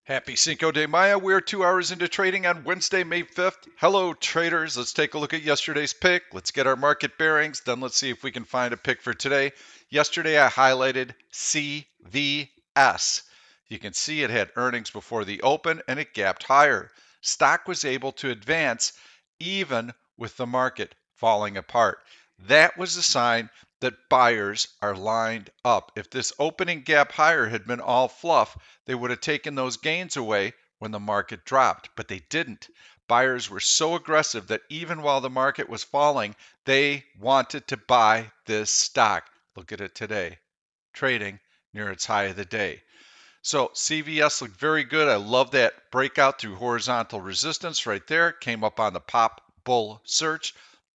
Happy Cinco de Mayo. We're 2 hours into trading on Wednesday, May 5th. Hello, traders. Let's take a look at yesterday's pick. Let's get our market bearings. Then let's see if we can find a pick for today. Yesterday, I highlighted CVS. You can see it had earnings before the open and it gapped higher. Stock was able to advance even with the market falling apart. That was a sign that buyers are lined up. If this opening gap higher had been all fluff, they would have taken those gains away when the market dropped, but they didn't. Buyers were so aggressive that even while the market was falling, they wanted to buy this stock. Look at it today, trading near its high of the day. So CVS looked very good. I love that breakout through horizontal resistance right there. Came up on the pop bull search.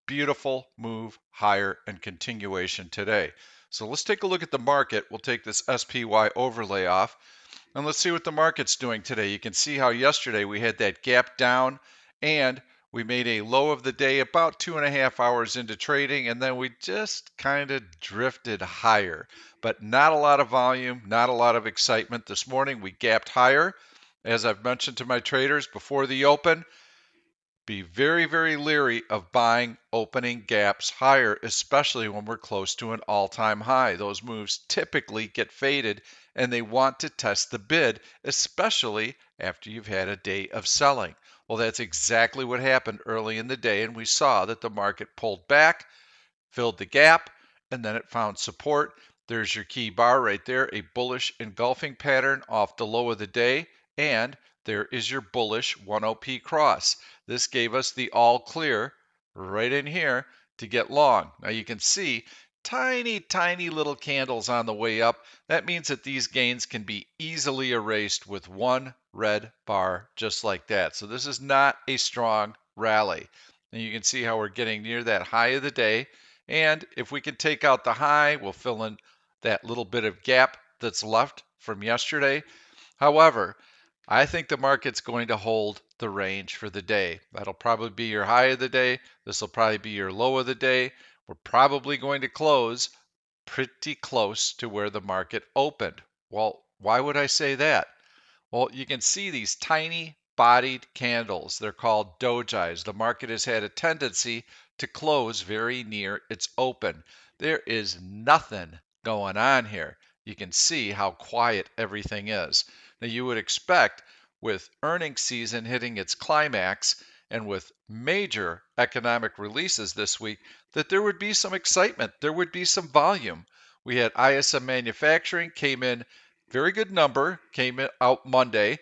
Beautiful move higher and continuation today. So let's take a look at the market. We'll take this SPY overlay off and let's see what the market's doing today. You can see how yesterday we had that gap down and we made a low of the day about 2.5 hours into trading, and then we just kind of drifted higher. But not a lot of volume, not a lot of excitement. This morning we gapped higher. As I've mentioned to my traders before the open, be very, very leery of buying opening gaps higher, especially when we're close to an all-time high. Those moves typically get faded and they want to test the bid, especially after you've had a day of selling. Well, that's exactly what happened early in the day, and we saw that the market pulled back, filled the gap, and then it found support. There's your key bar right there, a bullish engulfing pattern off the low of the day, and there is your bullish 1OP cross. This gave us the all clear right in here to get long. Now you can see tiny, tiny little candles on the way up. That means that these gains can be easily erased with one red bar just like that. So this is not a strong rally. And you can see how we're getting near that high of the day. And if we can take out the high, we'll fill in that little bit of gap that's left from yesterday. However, I think the market's going to hold the range for the day. That'll probably be your high of the day. This will probably be your low of the day. We're probably going to close pretty close to where the market opened. Well, why would I say that? Well, you can see these tiny bodied candles. They're called dojis. The market has had a tendency to close very near its open. There is nothing going on here. You can see how quiet everything is. Now, you would expect with earnings season hitting its climax and with major economic releases this week that there would be some excitement, there would be some volume. We had ISM manufacturing came in very good number, came out Monday.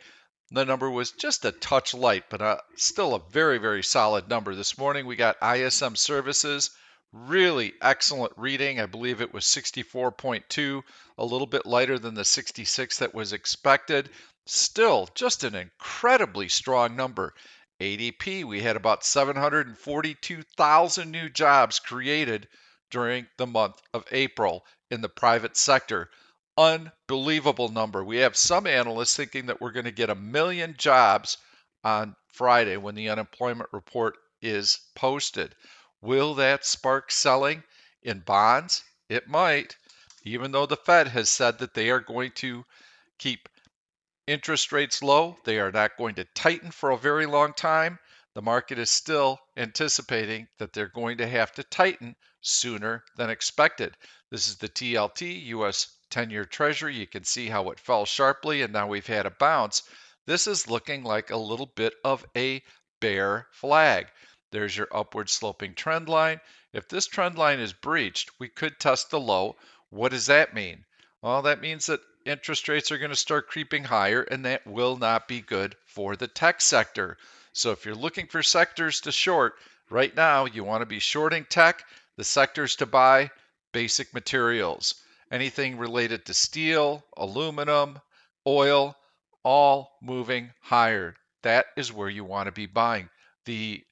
The number was just a touch light, but still a very, very solid number. This morning we got ISM services, really excellent reading. I believe it was 64.2, a little bit lighter than the 66 that was expected. Still just an incredibly strong number. ADP, we had about 742,000 new jobs created during the month of April in the private sector. Unbelievable number. We have some analysts thinking that we're going to get 1 million jobs on Friday when the unemployment report is posted. Will that spark selling in bonds? It might, even though the Fed has said that they are going to keep interest rates low. They are not going to tighten for a very long time. The market is still anticipating that they're going to have to tighten sooner than expected. This is the TLT, US 10-year Treasury. You can see how it fell sharply, and now we've had a bounce. This is looking like a little bit of a bear flag. There's your upward sloping trend line. If this trend line is breached, we could test the low. What does that mean? Well, that means that interest rates are going to start creeping higher, and that will not be good for the tech sector. So if you're looking for sectors to short, right now you want to be shorting tech. The sectors to buy, basic materials. Anything related to steel, aluminum, oil, all moving higher. That is where you want to be buying. The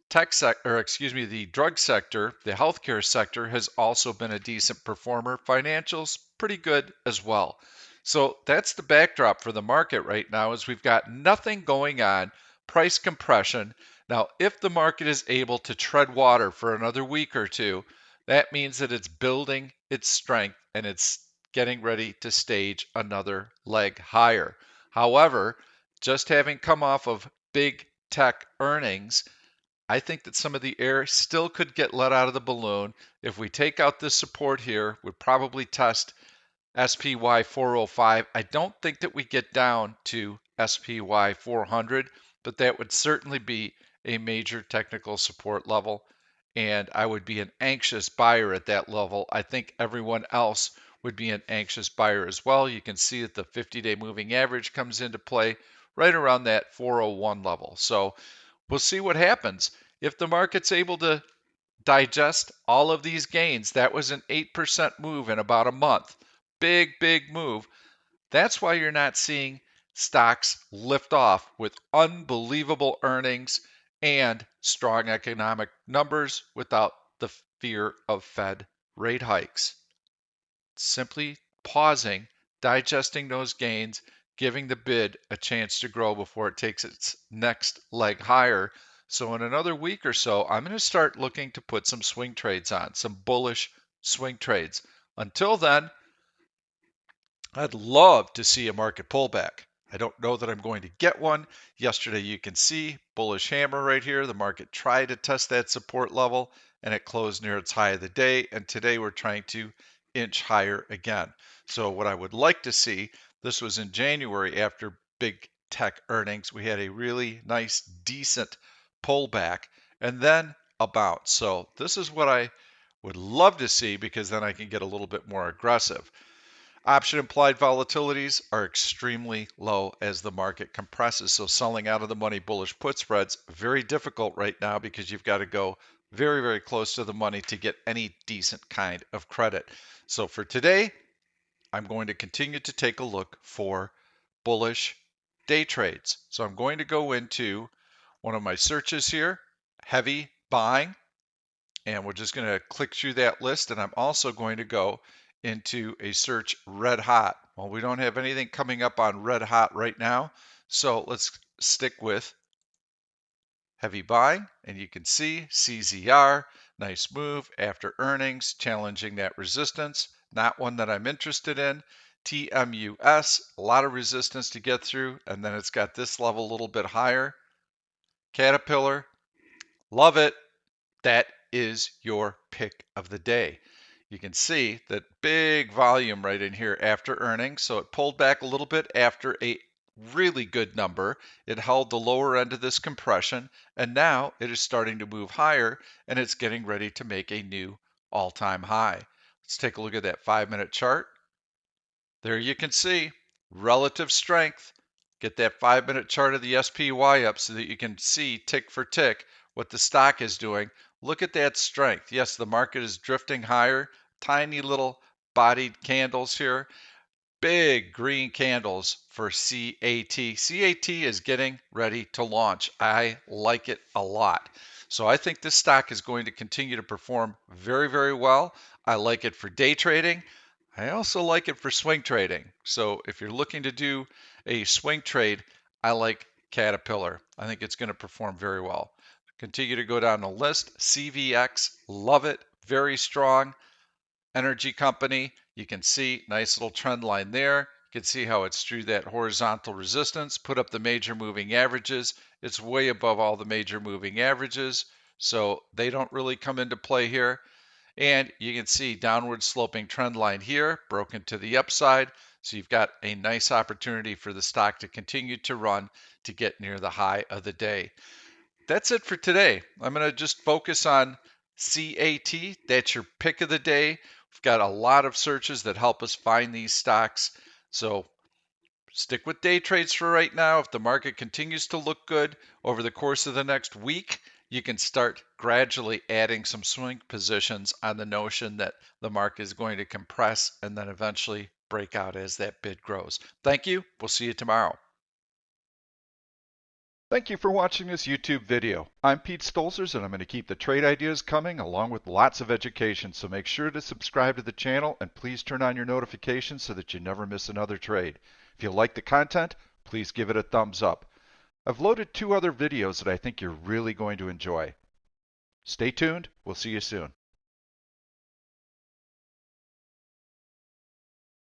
the drug sector, the healthcare sector has also been a decent performer. Financials, pretty good as well. So that's the backdrop for the market right now is we've got nothing going on, price compression. Now, if the market is able to tread water for another week or two, that means that it's building its strength and it's getting ready to stage another leg higher. However, just having come off of big tech earnings, I think that some of the air still could get let out of the balloon. If we take out this support here, we'd probably test SPY 405. I don't think that we get down to SPY 400, but that would certainly be a major technical support level. And I would be an anxious buyer at that level. I think everyone else would be an anxious buyer as well. You can see that the 50-day moving average comes into play right around that 401 level. So we'll see what happens. If the market's able to digest all of these gains, that was an 8% move in about a month. Big, big move. That's why you're not seeing stocks lift off with unbelievable earnings and strong economic numbers without the fear of Fed rate hikes. Simply pausing, digesting those gains, giving the bid a chance to grow before it takes its next leg higher. So in another week or so, I'm going to start looking to put some swing trades on, some bullish swing trades. Until then, I'd love to see a market pullback. I don't know that I'm going to get one. Yesterday, you can see bullish hammer right here. The market tried to test that support level and it closed near its high of the day. And today we're trying to inch higher again. So what I would like to see, this was in January after big tech earnings. We had a really nice, decent pullback and then a bounce. So this is what I would love to see because then I can get a little bit more aggressive. Option implied volatilities are extremely low as the market compresses. So selling out of the money bullish put spreads, very difficult right now because you've got to go very, very close to the money to get any decent kind of credit. So for today, I'm going to continue to take a look for bullish day trades. So I'm going to go into one of my searches here, heavy buying, and we're just going to click through that list. And I'm also going to go into a search red hot. Well, we don't have anything coming up on red hot right now. So let's stick with heavy buying. And you can see CZR, nice move after earnings, challenging that resistance. Not one that I'm interested in. TMUS, a lot of resistance to get through. And then it's got this level a little bit higher. Caterpillar, love it. That is your pick of the day. You can see that big volume right in here after earnings. So it pulled back a little bit after a really good number. It held the lower end of this compression, and now it is starting to move higher, and it's getting ready to make a new all-time high. Let's take a look at that 5-minute chart. There you can see relative strength. Get that 5-minute chart of the SPY up so that you can see tick for tick what the stock is doing. Look at that strength. Yes, the market is drifting higher. Tiny little bodied candles here. Big green candles for CAT. CAT is getting ready to launch. I like it a lot. So I think this stock is going to continue to perform very, very well. I like it for day trading. I also like it for swing trading. So if you're looking to do a swing trade, I like Caterpillar. I think it's going to perform very well. Continue to go down the list. CVX, love it, very strong. Energy company, you can see nice little trend line there. You can see how it's through that horizontal resistance, put up the major moving averages. It's way above all the major moving averages, so they don't really come into play here. And you can see downward sloping trend line here, broken to the upside. So you've got a nice opportunity for the stock to continue to run to get near the high of the day. That's it for today. I'm going to just focus on CAT. That's your pick of the day. We've got a lot of searches that help us find these stocks. So stick with day trades for right now. If the market continues to look good over the course of the next week, you can start gradually adding some swing positions on the notion that the market is going to compress and then eventually break out as that bid grows. Thank you. We'll see you tomorrow. Thank you for watching this YouTube video. I'm Pete Stolzers and I'm going to keep the trade ideas coming along with lots of education, so make sure to subscribe to the channel and please turn on your notifications so that you never miss another trade. If you like the content, please give it a thumbs up. I've loaded 2 other videos that I think you're really going to enjoy. Stay tuned. We'll see you soon.